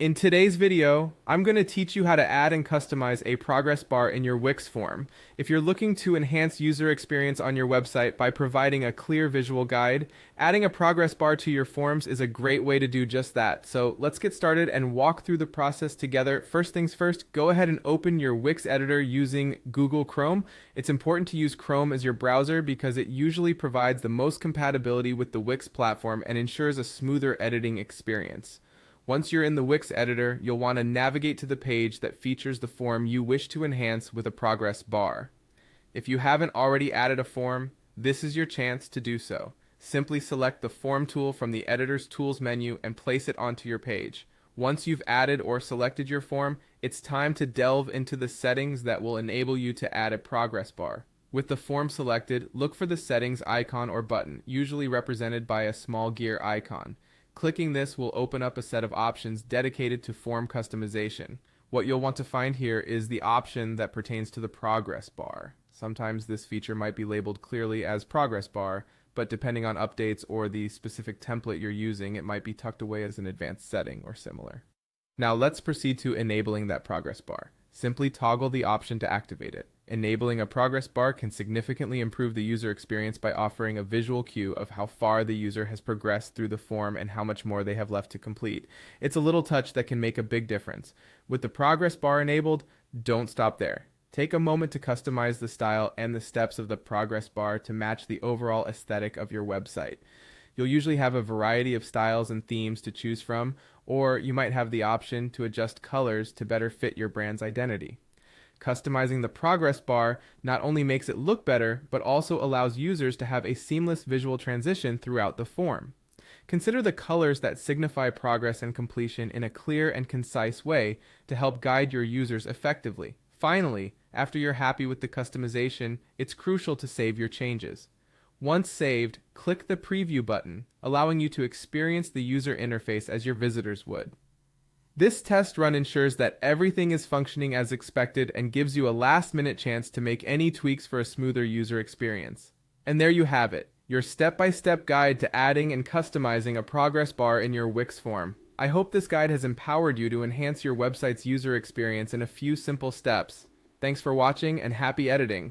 In today's video, I'm going to teach you how to add and customize a progress bar in your Wix form. If you're looking to enhance user experience on your website by providing a clear visual guide, adding a progress bar to your forms is a great way to do just that. So let's get started and walk through the process together. First things first, go ahead and open your Wix Editor using Google Chrome. It's important to use Chrome as your browser because it usually provides the most compatibility with the Wix platform and ensures a smoother editing experience. Once you're in the Wix editor, you'll want to navigate to the page that features the form you wish to enhance with a progress bar. If you haven't already added a form, this is your chance to do so. Simply select the Form tool from the Editor's Tools menu and place it onto your page. Once you've added or selected your form, it's time to delve into the settings that will enable you to add a progress bar. With the form selected, look for the settings icon or button, usually represented by a small gear icon. Clicking this will open up a set of options dedicated to form customization. What you'll want to find here is the option that pertains to the progress bar. Sometimes this feature might be labeled clearly as progress bar, but depending on updates or the specific template you're using, it might be tucked away as an advanced setting or similar. Now let's proceed to enabling that progress bar. Simply toggle the option to activate it. Enabling a progress bar can significantly improve the user experience by offering a visual cue of how far the user has progressed through the form and how much more they have left to complete. It's a little touch that can make a big difference. With the progress bar enabled, don't stop there. Take a moment to customize the style and the steps of the progress bar to match the overall aesthetic of your website. You'll usually have a variety of styles and themes to choose from, or you might have the option to adjust colors to better fit your brand's identity. Customizing the progress bar not only makes it look better, but also allows users to have a seamless visual transition throughout the form. Consider the colors that signify progress and completion in a clear and concise way to help guide your users effectively. Finally, after you're happy with the customization, it's crucial to save your changes. Once saved, click the Preview button, allowing you to experience the user interface as your visitors would. This test run ensures that everything is functioning as expected and gives you a last-minute chance to make any tweaks for a smoother user experience. And there you have it, your step-by-step guide to adding and customizing a progress bar in your Wix form. I hope this guide has empowered you to enhance your website's user experience in a few simple steps. Thanks for watching and happy editing!